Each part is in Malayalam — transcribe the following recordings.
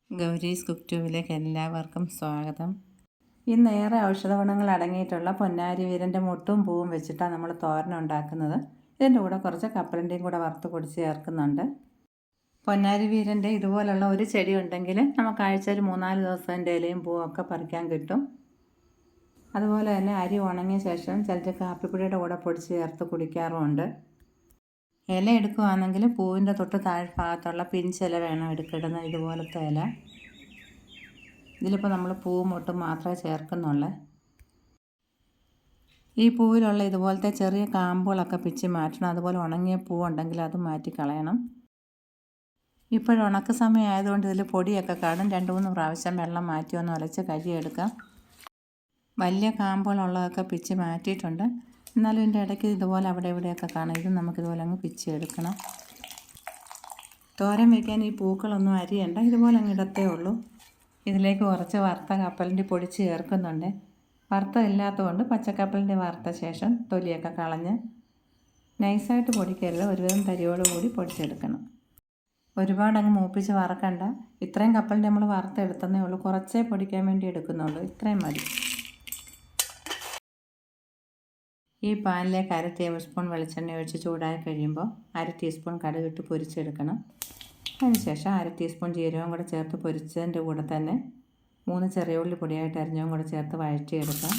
ഗൗരീസ് കുക്ക് ട്യൂബിലേക്ക് എല്ലാവർക്കും സ്വാഗതം. ഇന്ന് ഏറെ ഔഷധ ഗുണങ്ങൾ അടങ്ങിയിട്ടുള്ള പൊന്നാരി വീരൻ്റെ മുട്ടും പൂവും വെച്ചിട്ടാണ് നമ്മൾ തോരൻ ഉണ്ടാക്കുന്നത്. ഇതിൻ്റെ കൂടെ കുറച്ച് കപ്പലണ്ടിയും കൂടെ വറുത്ത് പൊടിച്ച് ചേർക്കുന്നുണ്ട്. പൊന്നാരി വീരൻ്റെ ഇതുപോലുള്ള ഒരു ചെടി ഉണ്ടെങ്കിൽ നമുക്ക് ആഴ്ചയിൽ 3-4 ദിവസം എൻ്റെ ഇലയും പൂവും ഒക്കെ പറിക്കാൻ കിട്ടും. അതുപോലെ തന്നെ അരി ഉണങ്ങിയ ശേഷം ചിലർ കാപ്പിപ്പൊടിയുടെ കൂടെ പൊടിച്ച് ചേർത്ത് കുടിക്കാറുമുണ്ട്. ഇല എടുക്കുകയാണെങ്കിൽ പൂവിൻ്റെ തൊട്ട് താഴ്ഭാഗത്തുള്ള പിഞ്ചില വേണം എടുക്കിടുന്നത്, ഇതുപോലത്തെ ഇല. ഇതിലിപ്പോൾ നമ്മൾ പൂവും മുട്ടും മാത്രമേ ചേർക്കുന്നുള്ളൂ. ഈ പൂവിലുള്ള ഇതുപോലത്തെ ചെറിയ കാമ്പുകളൊക്കെ പിച്ചി മാറ്റണം. അതുപോലെ ഉണങ്ങിയ പൂവുണ്ടെങ്കിൽ അത് മാറ്റി കളയണം. ഇപ്പോഴുണക്ക സമയം ആയതുകൊണ്ട് ഇതിൽ പൊടിയൊക്കെ കാണും. 2-3 പ്രാവശ്യം വെള്ളം മാറ്റി ഒന്ന് ഉലച്ച് കഴുകിയെടുക്കാം. വലിയ കാമ്പുകളുള്ളതൊക്കെ പിച്ചി മാറ്റിയിട്ടുണ്ട്. എന്നാലും ഇതിൻ്റെ ഇടയ്ക്ക് ഇതുപോലെ അവിടെ ഇവിടെയൊക്കെ കാണാം. ഇത് നമുക്കിതുപോലെ അങ്ങ് പിച്ചി എടുക്കണം. തോരൻ വയ്ക്കാൻ ഈ പൂക്കളൊന്നും അരിയണ്ട, ഇതുപോലെ അങ്ങ് ഇടത്തേ ഉള്ളൂ. ഇതിലേക്ക് കുറച്ച് വറുത്ത കപ്പലണ്ടി പൊടിച്ച് ചേർക്കുന്നുണ്ട്. വറുത്തതില്ലാത്തതുകൊണ്ട് പച്ചക്കപ്പലണ്ടി വറുത്ത ശേഷം തൊലിയൊക്കെ കളഞ്ഞ് നൈസായിട്ട് പൊടിക്കരുത്, ഒരുവിധം തരിയോടുകൂടി പൊടിച്ചെടുക്കണം. ഒരുപാട് അങ്ങ് മൂപ്പിച്ച് വറക്കണ്ട. ഇത്രയും കപ്പലണ്ടി നമ്മൾ വറുത്തെടുത്തതേ ഉള്ളൂ, കുറച്ചേ പൊടിക്കാൻ വേണ്ടി എടുക്കുന്നുള്ളൂ. ഇത്രയും മതി. ഈ പാനിലേക്ക് 1/2 ടേബിൾ സ്പൂൺ വെളിച്ചെണ്ണ ഒഴിച്ച് ചൂടായി കഴിയുമ്പോൾ 1/2 ടീസ്പൂൺ കടുകിട്ട് പൊരിച്ചെടുക്കണം. അതിനുശേഷം 1/2 ടീസ്പൂൺ ജീരകം കൂടെ ചേർത്ത് പൊരിച്ചതിൻ്റെ കൂടെ തന്നെ 3 ചെറിയ ഉള്ളി പൊടിയായിട്ട് അരിഞ്ഞതും കൂടെ ചേർത്ത് വഴറ്റിയെടുക്കാം.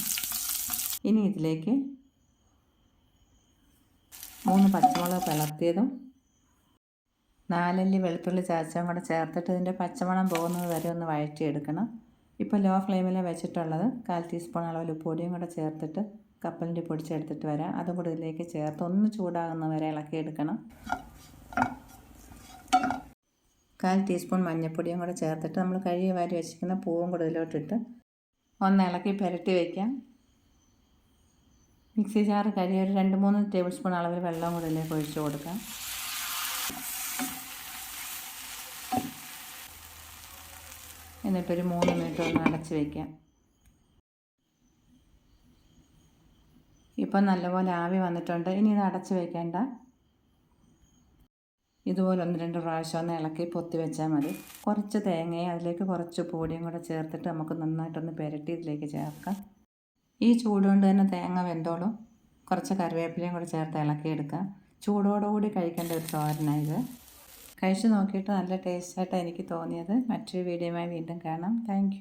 ഇനി ഇതിലേക്ക് 3 പച്ചമുളക് പിളർത്തിയതും 4 അല്ലി വെളുത്തുള്ളി ചതച്ചതും കൂടെ ചേർത്തിട്ട് ഇതിൻ്റെ പച്ചമണം പോകുന്നത് വരെ ഒന്ന് വഴറ്റിയെടുക്കണം. ഇപ്പോൾ ലോ ഫ്ലെയിമിൽ വെച്ചിട്ടുള്ളത് 1/4 ടീസ്പൂൺ അളവിൽ ഉപ്പുപൊടിയും കൂടെ ചേർത്തിട്ട് കപ്പലണ്ടി പൊടിച്ചെടുത്തിട്ട് വരാം. അതും കൂടി ഇതിലേക്ക് ചേർത്ത് ഒന്ന് ചൂടാകുന്ന വരെ ഇളക്കിയെടുക്കണം. 1/4 ടീസ്പൂൺ മഞ്ഞൾപ്പൊടിയും കൂടെ ചേർത്തിട്ട് നമ്മൾ കഴുകി വാരി വെച്ചിരിക്കുന്ന പൂവും കൂടെ ഇതിലോട്ടിട്ട് ഒന്ന് ഇളക്കി പുരട്ടി വയ്ക്കാം. മിക്സി ജാറ് കഴുകി ഒരു 2-3 ടേബിൾ സ്പൂൺ അളവിൽ വെള്ളം കൂടെ ഇതിലേക്ക് ഒഴിച്ച് കൊടുക്കാം. എന്നിട്ടൊരു 3 മിനിറ്റ് ഒന്ന് അടച്ച് വയ്ക്കാം. ഇപ്പം നല്ലപോലെ ആവി വന്നിട്ടുണ്ട്. ഇനി ഇത് അടച്ച് വയ്ക്കേണ്ട, ഇതുപോലെ 1-2 പ്രാവശ്യം ഒന്ന് ഇളക്കി പൊത്തി വെച്ചാൽ മതി. കുറച്ച് തേങ്ങയും അതിലേക്ക് കുറച്ച് പൊടിയും കൂടെ ചേർത്തിട്ട് നമുക്ക് നന്നായിട്ടൊന്ന് പുരട്ടി ഇതിലേക്ക് ചേർക്കാം. ഈ ചൂടുകൊണ്ട് തന്നെ തേങ്ങ വെന്തോളും. കുറച്ച് കറിവേപ്പിലയും കൂടെ ചേർത്ത് ഇളക്കിയെടുക്കാം. ചൂടോടുകൂടി കഴിക്കേണ്ട ഒരു തോരനായത്. കഴിച്ച് നോക്കിയിട്ട് നല്ല ടേസ്റ്റായിട്ടാണ് എനിക്ക് തോന്നിയത്. മറ്റൊരു വീഡിയോയുമായി വീണ്ടും കാണാം. താങ്ക്